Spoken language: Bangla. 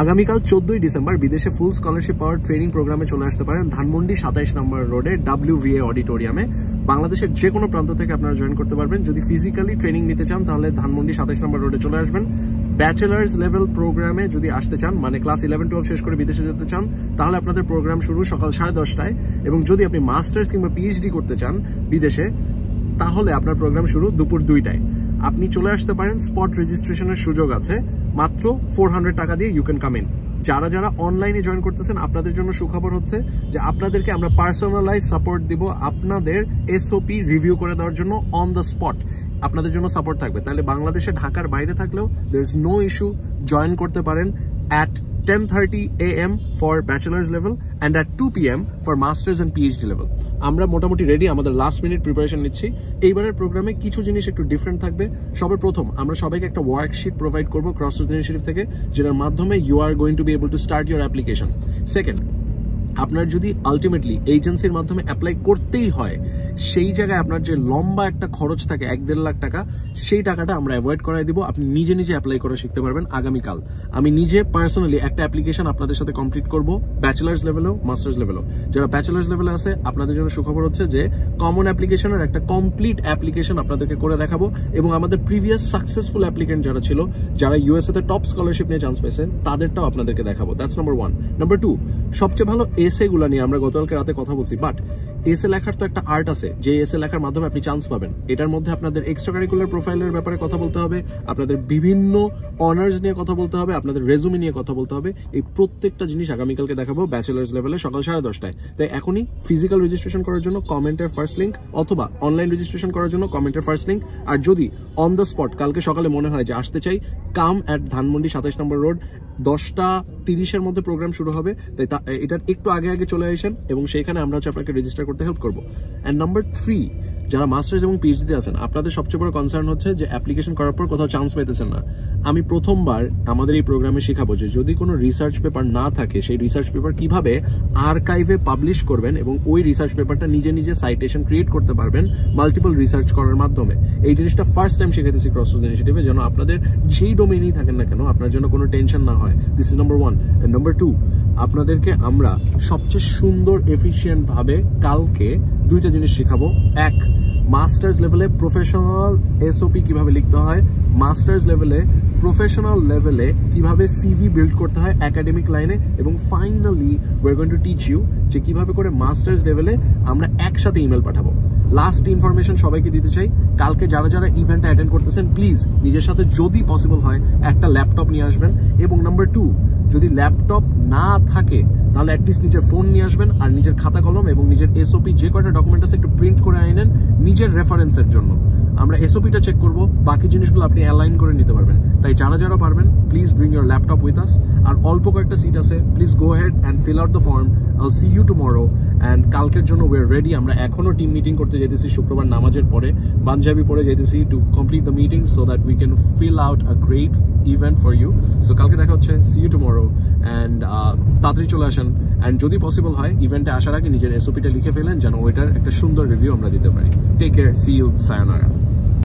আগামীকাল 14ই ডিসেম্বর বিদেশে ফুল স্কলারশিপ পাওয়ার ট্রেনিং প্রোগ্রামে চলে আসতে পারেন ধানমন্ডি 27 নম্বর রোডে WVA অডিটোরিয়ামে। বাংলাদেশের যে কোনো প্রান্ত থেকে আপনারা জয়েন করতে পারবেন। যদি ফিজিক্যালি ট্রেনিং নিতে চান তাহলে ধানমন্ডি 27 নম্বর রোডে চলে আসবেন। ব্যাচেলার্স লেভেল প্রোগ্রামে যদি আসতে চান, মানে ক্লাস 11-12 শেষ করে বিদেশে যেতে চান, তাহলে আপনাদের প্রোগ্রাম শুরু সকাল 10:30টায়। এবং যদি আপনি মাস্টার্স কিংবা PhD করতে চান বিদেশে, তাহলে আপনার প্রোগ্রাম শুরু দুপুর 2টায়। আপনি চলে আসতে পারেন, স্পট রেজিস্ট্রেশনের সুযোগ আছে, মাত্র 400 টাকা দিয়ে ইউ ক্যান কাম ইন। যারা যারা অনলাইনে জয়েন করতেছেন আপনাদের জন্য সুখবর হচ্ছে যে আপনাদেরকে আমরা পার্সোনালাইজ সাপোর্ট দিব, আপনাদের SOP রিভিউ করে দেওয়ার জন্য অন দ্য স্পট আপনাদের জন্য সাপোর্ট থাকবে। তাহলে বাংলাদেশে ঢাকার বাইরে থাকলেও there is no issue, join করতে পারেন at 10:30 AM for bachelor's level and at 2 PM for masters and PhD level. আমরা মোটামুটি রেডি, আমাদের লাস্ট মিনিট প্রিপারেশন নিচ্ছি। এইবারের প্রোগ্রামে কিছু জিনিস একটু ডিফারেন্ট থাকবে। সবার প্রথম আমরা সবাইকে একটা ওয়ার্কশিট প্রোভাইড করবো ক্রসরোড ইনিশিয়েটিভ থেকে, যেটার মাধ্যমে you are going to be able to start your application. Second, আপনার যদি আলটিমেটলি এজেন্সির মাধ্যমে অ্যাপ্লাই করতেই হয়, সেই জায়গায় আপনার যে লম্বা একটা খরচ থাকে 1-1.5 লাখ টাকা, সেই টাকাটা আমরা অ্যাভয়েড করাই দিব। আপনি নিজে নিজে অ্যাপ্লাই করে শিখতে পারবেন আগামীকাল। আমি নিজে পার্সোনালি একটা অ্যাপ্লিকেশন আপনাদের সাথে কমপ্লিট করব, ব্যাচেলার্স লেভেলেও মাস্টার্স লেভেলেও। যারা ব্যাচেলার্স লেভেলে আছে আপনাদের জন্য সুখবর হচ্ছে যে কমন অ্যাপ্লিকেশনের একটা কমপ্লিট অ্যাপ্লিকেশন আপনাদেরকে করে দেখাবো, এবং আমাদের প্রিভিয়াস সাকসেসফুল অ্যাপ্লিকেন্ট যারা ছিল, যারা USA তে টপ স্কলারশিপ নিয়ে চান্স পেয়েছে, তাদেরটাও আপনাদেরকে দেখাবো। That's number 1। নাম্বার 2, সবচেয়ে ভালো এসে গুলা নিয়ে আমরা গতকালকে রাতে কথা বলছি, বাট এসে লেখার তো একটা আর্ট আছে, যে এসে লেখার মাধ্যমে আপনি চান্স পাবেন। এটার মধ্যে আপনাদের এক্সট্রা কারিকুলার প্রোফাইলের ব্যাপারে কথা বলতে হবে, আপনাদের বিভিন্ন অনার্স নিয়ে কথা বলতে হবে, আপনাদের রেজুমে নিয়ে কথা বলতে হবে। এই প্রত্যেকটা জিনিস আগামীকালকে দেখাবো ব্যাচেলার্স লেভেলে সকাল 10:30টায়। তাই এখনই ফিজিক্যাল রেজিস্ট্রেশন করার জন্য কমেন্টের ফার্স্ট লিঙ্ক, অথবা অনলাইন রেজিস্ট্রেশন করার জন্য কমেন্টের ফার্স্ট লিঙ্ক। আর যদি অন দ্য স্পট কালকে সকালে মনে হয় যে আসতে চাই, কাম অ্যাট ধানমন্ডি 27 নম্বর রোড। 10:30-এর মধ্যে প্রোগ্রাম শুরু হবে, তাই এটার একটু আগে আগে চলে আসেন, এবং সেইখানে আমরা হচ্ছে আপনাকে রেজিস্টার করতে হেল্প করবো। অ্যান্ড নাম্বার 3, যারা মাস্টার্স এবং PhD আছেন, আপনাদের সবচেয়ে বড় কনসার্ন হচ্ছে যে অ্যাপ্লিকেশন করার পর কোথাও চান্স পাইতেছেন না। আমি প্রথমবার আমাদের এই প্রোগ্রামে শেখাবো যে যদি কোনো রিসার্চ পেপার না থাকে, সেই রিসার্চ পেপার কিভাবে আর্কাইভে পাবলিশ করবেন, এবং ওই রিসার্চ পেপারটা নিজে নিজে সাইটেশন ক্রিয়েট করতে পারবেন মাল্টিপল রিসার্চ করার মাধ্যমে। এই জিনিসটা ফার্স্ট টাইম শেখাতেছি ক্রসরোড ইনিশিয়েটিভে, যেন আপনাদের যেই ডোমেইনেই থাকেন না কেন আপনার জন্য কোনো টেনশন না হয়। This is number 1। And number 2, আপনাদেরকে আমরা সবচেয়ে সুন্দর এফিশিয়েন্ট ভাবে কালকে 2টা জিনিস শেখাবো। এক, মাস্টার্স লেভেলে প্রফেশনাল SOP কিভাবে লিখতে হয়, মাস্টার্স লেভেলে প্রফেশনাল লেভেলে কিভাবে CV বিল্ড করতে হয় একাডেমিক লাইনে, এবং finally we are going to teach you যে কিভাবে করে মাস্টার্স লেভেলে আমরা একসাথে ইমেল পাঠাবো। লাস্ট ইনফরমেশন সবাইকে দিতে চাই, কালকে যারা যারা ইভেন্টে অ্যাটেন্ড করতেছেন প্লিজ নিজের সাথে যদি পসিবল হয় একটা ল্যাপটপ নিয়ে আসবেন। এবং নাম্বার 2, যদি ল্যাপটপ না থাকে তাহলে অ্যাটলিস্ট নিজের ফোন নিয়ে আসবেন, আর নিজের খাতা কলম এবং নিজের SOP যে কয়টা ডকুমেন্ট আছে একটু প্রিন্ট করে আনেন নিজের রেফারেন্সের জন্য। আমরা SOPটা চেক করবো, বাকি জিনিসগুলো আপনি অ্যালাইন করে নিতে পারবেন। তাই যারা যারা পারবেন please bring your laptop with us. আর অল্প কয়েকটা সিট আছে, please go ahead and fill out the form. I'll see you tomorrow. And কালকের জন্য উই আর রেডি। আমরা এখনো টিম মিটিং করতে যেতেছি, শুক্রবার নামাজের পরে পাঞ্জাবি পরে যেতেছি to complete the meeting so that we can fill out a great event for you. So কালকে দেখা হচ্ছে, সি ইউ টুমরো। অ্যান্ড তাড়াতাড়ি চলে আসেন, অ্যান্ড যদি পসিবল হয় ইভেন্টে আসার আগে নিজের SOPটা লিখে ফেলেন, যেন ওইটার একটা সুন্দর রিভিউ আমরা দিতে পারি। Take care, see you, সায়োনারা।